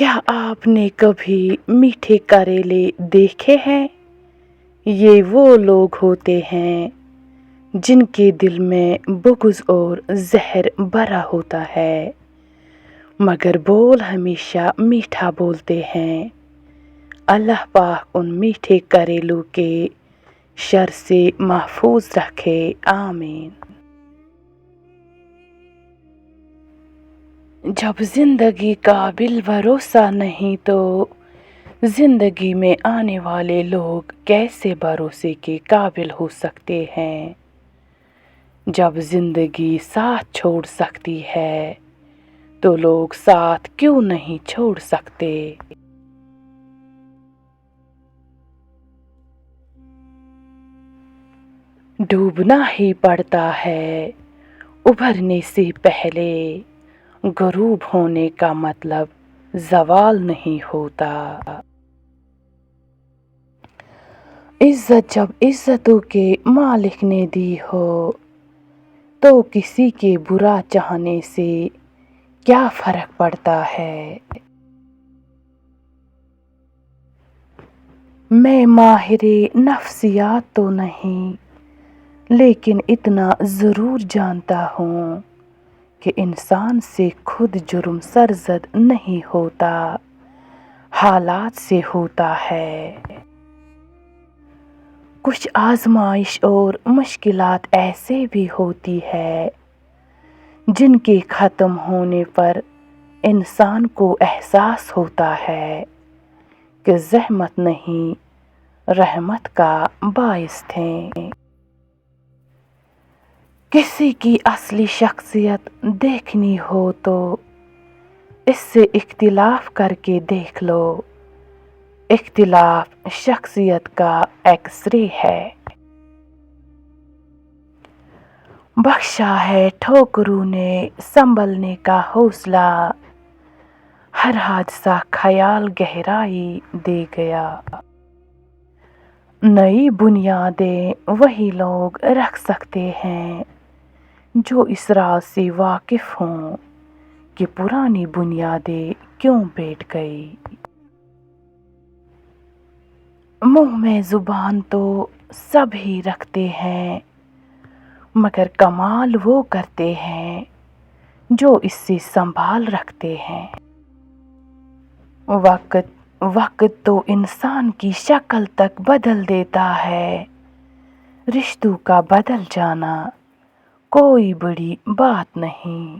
क्या आपने कभी मीठे करेले देखे हैं? ये वो लोग होते हैं जिनके दिल में बुग़्ज़ और ज़हर भरा होता है, मगर बोल हमेशा मीठा बोलते हैं। अल्लाह पाक उन मीठे करेलों के शर से महफूज रखे, आमीन। जब ज़िंदगी का बिल भरोसा नहीं तो ज़िंदगी में आने वाले लोग कैसे भरोसे के काबिल हो सकते हैं। जब ज़िंदगी साथ छोड़ सकती है तो लोग साथ क्यों नहीं छोड़ सकते। डूबना ही पड़ता है उभरने से पहले, गुरूब होने का मतलब ज़वाल नहीं होता। इज्जत जब इज्जतों के मालिक ने दी हो तो किसी के बुरा चाहने से क्या फ़र्क पड़ता है। मैं माहिरे नफ्सियात तो नहीं, लेकिन इतना ज़रूर जानता हूँ कि इंसान से खुद जुर्म सरज़द नहीं होता, हालात से होता है। कुछ आजमाइश और मुश्किलात ऐसे भी होती है जिनके ख़त्म होने पर इंसान को एहसास होता है कि ज़हमत नहीं रहमत का बाइस थे। किसी की असली शख्सियत देखनी हो तो इससे इख्तिलाफ करके देख लो। इख्तिलाफ शख्सियत का एक्सरे है। बख्शा है ठोकरों ने संभलने का हौसला, हर हादसा ख्याल गहराई दे गया। नई बुनियादें वही लोग रख सकते हैं जो इस राज से वाकिफ़ हों कि पुरानी बुनियादें क्यों बैठ गई। मुंह में ज़ुबान तो सभी रखते हैं, मगर कमाल वो करते हैं जो इससे संभाल रखते हैं। वक्त तो इंसान की शक्ल तक बदल देता है। रिश्तों का बदल जाना कोई बड़ी बात नहीं।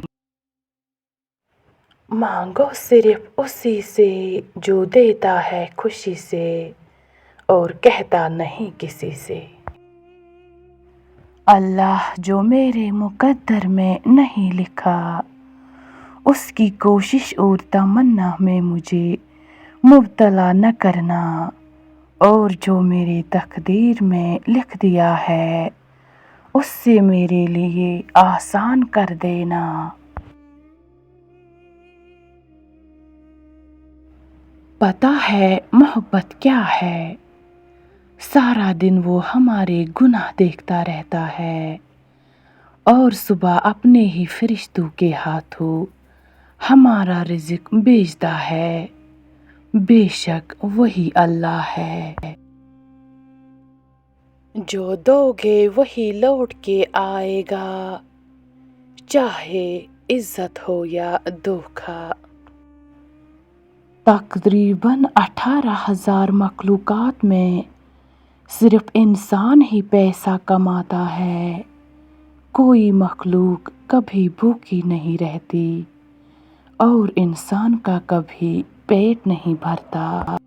मांगो सिर्फ उसी से जो देता है खुशी से और कहता नहीं किसी से। अल्लाह जो मेरे मुकद्दर में नहीं लिखा, उसकी कोशिश और तमन्ना में मुझे मुब्तला न करना, और जो मेरी तकदीर में लिख दिया है उससे मेरे लिए आसान कर देना। पता है मोहब्बत क्या है? सारा दिन वो हमारे गुनाह देखता रहता है और सुबह अपने ही फरिश्तों के हाथों हमारा रिज़्क भेजता है। बेशक वही अल्लाह है। जो दोगे वही लौट के आएगा, चाहे इज्जत हो या धोखा। तकरीबन 18,000 मखलूक़ात में सिर्फ इंसान ही पैसा कमाता है। कोई मखलूक कभी भूखी नहीं रहती और इंसान का कभी पेट नहीं भरता।